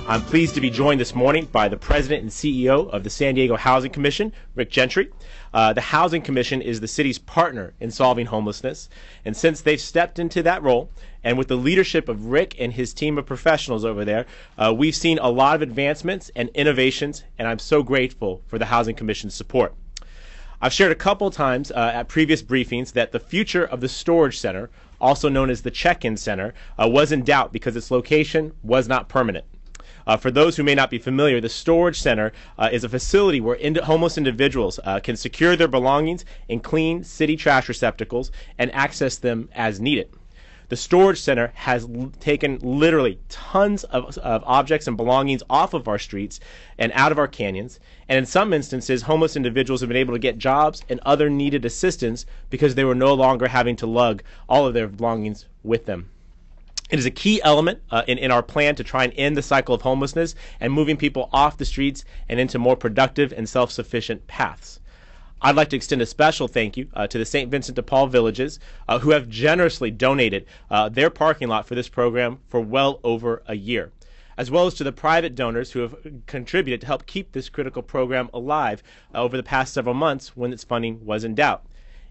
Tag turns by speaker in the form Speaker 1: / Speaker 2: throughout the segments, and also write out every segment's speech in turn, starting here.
Speaker 1: I'm pleased to be joined this morning by the President and CEO of the San Diego Housing Commission, Rick Gentry. The Housing Commission is the city's partner in solving homelessness, and since they've stepped into that role, and with the leadership of Rick and his team of professionals over there, we've seen a lot of advancements and innovations, and I'm so grateful for the Housing Commission's support. I've shared a couple times at previous briefings that the future of the storage center, also known as the check-in center, was in doubt because its location was not permanent. For those who may not be familiar, the storage center is a facility where homeless individuals can secure their belongings in clean city trash receptacles and access them as needed. The storage center has taken literally tons of objects and belongings off of our streets and out of our canyons, and in some instances, homeless individuals have been able to get jobs and other needed assistance because they were no longer having to lug all of their belongings with them. It is a key element in our plan to try and end the cycle of homelessness and moving people off the streets and into more productive and self-sufficient paths. I'd like to extend a special thank you to the St. Vincent de Paul Villages who have generously donated their parking lot for this program for well over a year, as well as to the private donors who have contributed to help keep this critical program alive over the past several months when its funding was in doubt.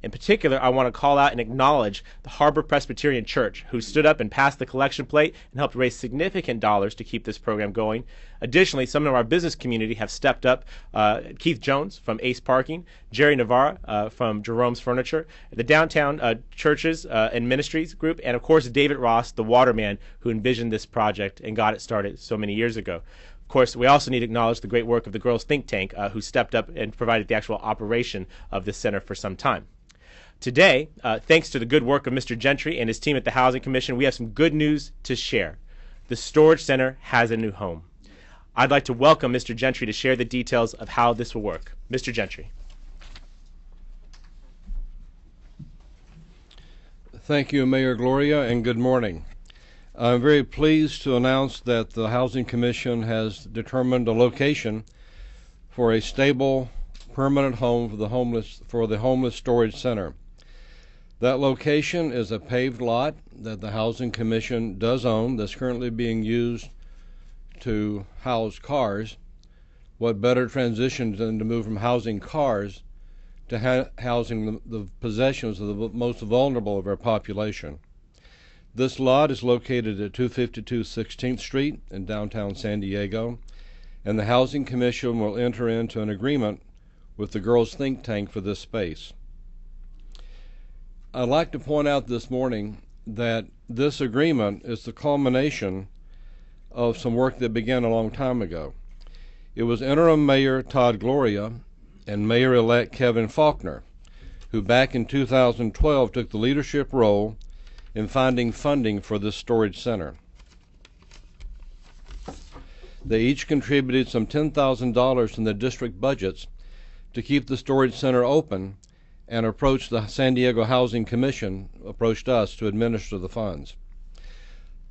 Speaker 1: In particular, I want to call out and acknowledge the Harbor Presbyterian Church, who stood up and passed the collection plate and helped raise significant dollars to keep this program going. Additionally, some of our business community have stepped up. Keith Jones from Ace Parking, Jerry Navarra from Jerome's Furniture, the Downtown Churches and Ministries Group, and of course David Ross, the waterman who envisioned this project and got it started so many years ago. Of course, we also need to acknowledge the great work of the Girls Think Tank, who stepped up and provided the actual operation of this center for some time. Today, thanks to the good work of Mr. Gentry and his team at the Housing Commission, we have some good news to share. The storage center has a new home. I'd like to welcome Mr. Gentry to share the details of how this will work. Mr. Gentry.
Speaker 2: Thank you, Mayor Gloria, and good morning. I'm very pleased to announce that the Housing Commission has determined a location for a stable, permanent home for the homeless storage center. That location is a paved lot that the Housing Commission does own that's currently being used to house cars. What better transition than to move from housing cars to housing the possessions of the most vulnerable of our population. This lot is located at 252 16th Street in downtown San Diego, and the Housing Commission will enter into an agreement with the Girls Think Tank for this space. I'd like to point out this morning that this agreement is the culmination of some work that began a long time ago. It was Interim Mayor Todd Gloria and Mayor-elect Kevin Faulkner who back in 2012 took the leadership role in finding funding for this storage center. They each contributed some $10,000 from the district budgets to keep the storage center open, and approached the San Diego Housing Commission, approached us to administer the funds.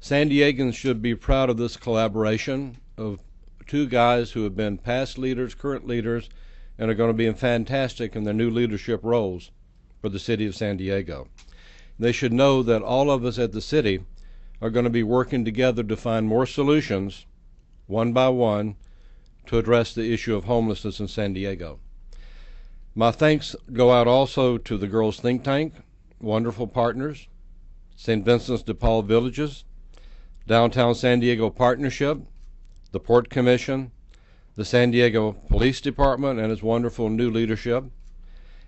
Speaker 2: San Diegans should be proud of this collaboration of two guys who have been past leaders, current leaders, and are going to be fantastic in their new leadership roles for the city of San Diego. They should know that all of us at the city are going to be working together to find more solutions, one by one, to address the issue of homelessness in San Diego. My thanks go out also to the Girls Think Tank, wonderful partners, St. Vincent de Paul Villages, Downtown San Diego Partnership, the Port Commission, the San Diego Police Department and its wonderful new leadership,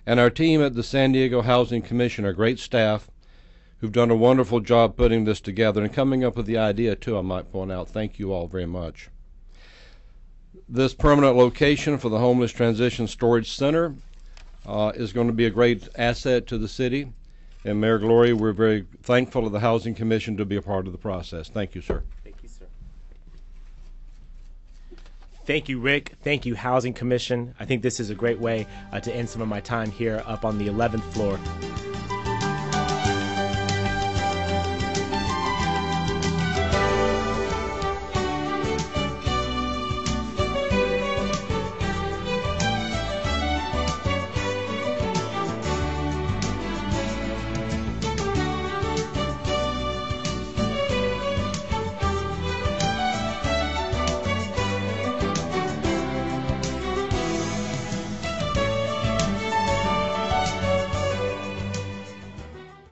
Speaker 2: and our team at the San Diego Housing Commission, our great staff, who've done a wonderful job putting this together and coming up with the idea too, I might point out. Thank you all very much. This permanent location for the Homeless Transition Storage Center is going to be a great asset to the city. And Mayor Gloria, we're very thankful to the Housing Commission to be a part of the process. Thank you, sir.
Speaker 1: Thank you, sir. Thank you, Rick. Thank you, Housing Commission. I think this is a great way to end some of my time here up on the 11th floor